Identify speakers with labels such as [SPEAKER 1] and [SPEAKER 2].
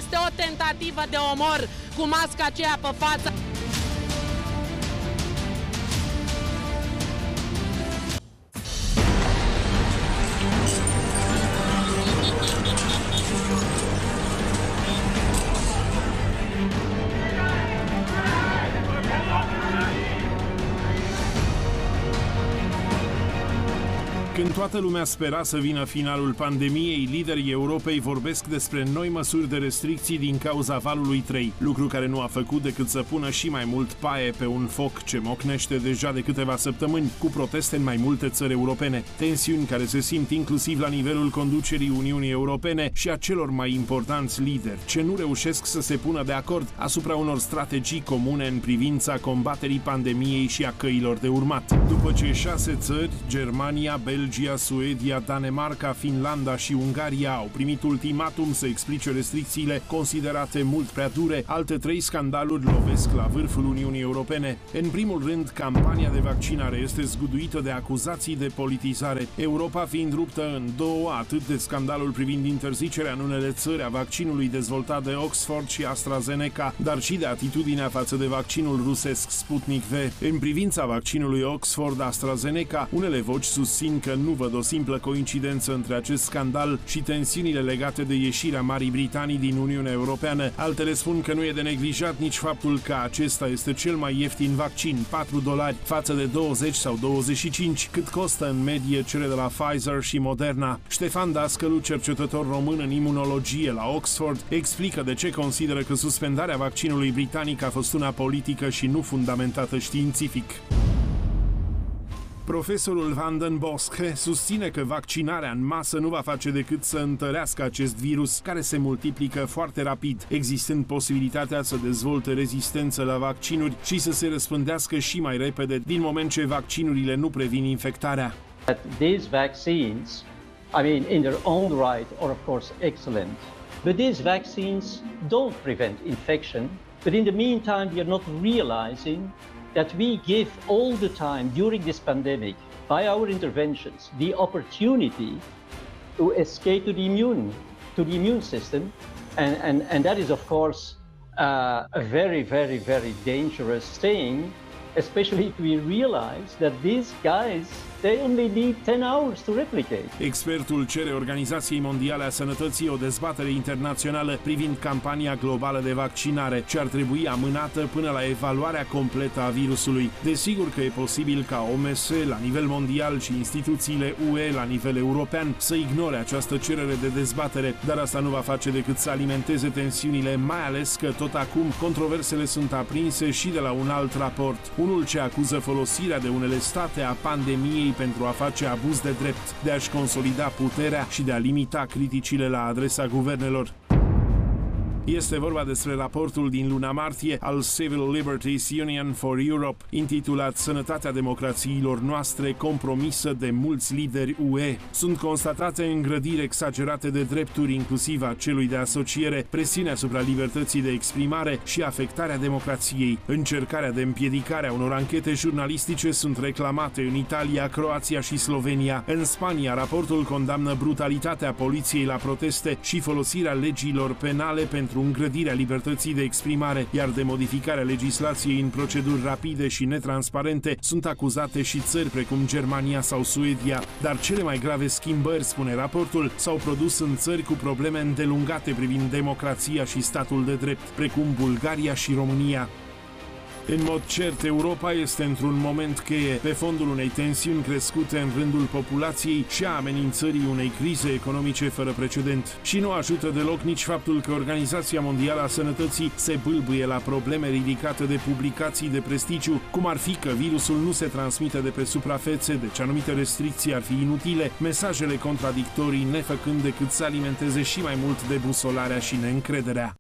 [SPEAKER 1] este o tentativă de omor cu masca aceea pe față.
[SPEAKER 2] Când toată lumea spera să vină finalul pandemiei, liderii Europei vorbesc despre noi măsuri de restricții din cauza valului 3, lucru care nu a făcut decât să pună și mai mult paie pe un foc ce mocnește deja de câteva săptămâni, cu proteste în mai multe țări europene. Tensiuni care se simt inclusiv la nivelul conducerii Uniunii Europene și a celor mai importanți lideri, ce nu reușesc să se pună de acord asupra unor strategii comune în privința combaterii pandemiei și a căilor de urmat. După ce 6 țări, Germania, Belgia, Suedia, Danemarca, Finlanda și Ungaria au primit ultimatum să explice restricțiile considerate mult prea dure, alte 3 scandaluri lovesc la vârful Uniunii Europene. În primul rând, campania de vaccinare este zguduită de acuzații de politizare, Europa fiind ruptă în două, atât de scandalul privind interzicerea în unele țări a vaccinului dezvoltat de Oxford și AstraZeneca, dar și de atitudinea față de vaccinul rusesc Sputnik V. În privința vaccinului Oxford-AstraZeneca, unele voci susțin că nu văd o simplă coincidență între acest scandal și tensiunile legate de ieșirea Marii Britanii din Uniunea Europeană. Altele spun că nu e de neglijat nici faptul că acesta este cel mai ieftin vaccin, $4 față de 20 sau 25, cât costă în medie cele de la Pfizer și Moderna. Ștefan Dascălu, cercetător român în imunologie la Oxford, explică de ce consideră că suspendarea vaccinului britanic a fost una politică și nu fundamentată științific. Profesorul Van den Bosche susține că vaccinarea în masă nu va face decât să întărească acest virus, care se multiplică foarte rapid, existând posibilitatea să dezvolte rezistență la vaccinuri și să se răspândească și mai repede, din moment ce vaccinurile nu previn infectarea.
[SPEAKER 3] These vaccines, in their own right, are of course excellent, but these vaccines don't prevent infection. But in the meantime, we are not realizing that we give all the time during this pandemic, by our interventions, the opportunity to escape to the immune system, and that is of course a very, very, very dangerous thing, especially if we realize that these guys, they only need 10 hours to replicate.
[SPEAKER 2] Expertul cere Organizației Mondiale a Sănătății o dezbatere internațională privind campania globală de vaccinare, ce ar trebui amânată până la evaluarea completă a virusului. Desigur că e posibil ca OMS la nivel mondial și instituțiile UE la nivel european să ignore această cerere de dezbatere, dar asta nu va face decât să alimenteze tensiunile, mai ales că tot acum controversele sunt aprinse și de la un alt raport, unul ce acuză folosirea de unele state a pandemiei pentru a face abuz de drept, de a-și consolida puterea și de a limita criticile la adresa guvernelor. Este vorba despre raportul din luna martie al Civil Liberties Union for Europe, intitulat Sănătatea democrațiilor noastre compromisă de mulți lideri UE. Sunt constatate îngrădiri exagerate de drepturi, inclusiv a celui de asociere, presiunea asupra libertății de exprimare și afectarea democrației. Încercarea de împiedicare a unor anchete jurnalistice sunt reclamate în Italia, Croația și Slovenia. În Spania, raportul condamnă brutalitatea poliției la proteste și folosirea legilor penale pentru îngrădirea libertății de exprimare, iar de modificarea legislației în proceduri rapide și netransparente sunt acuzate și țări precum Germania sau Suedia. Dar cele mai grave schimbări, spune raportul, s-au produs în țări cu probleme îndelungate privind democrația și statul de drept, precum Bulgaria și România. În mod cert, Europa este într-un moment cheie, pe fondul unei tensiuni crescute în rândul populației și a amenințării unei crize economice fără precedent. Și nu ajută deloc nici faptul că Organizația Mondială a Sănătății se bâlbâie la probleme ridicate de publicații de prestigiu, cum ar fi că virusul nu se transmite de pe suprafețe, deci anumite restricții ar fi inutile, mesajele contradictorii nefăcând decât să alimenteze și mai mult debusolarea și neîncrederea.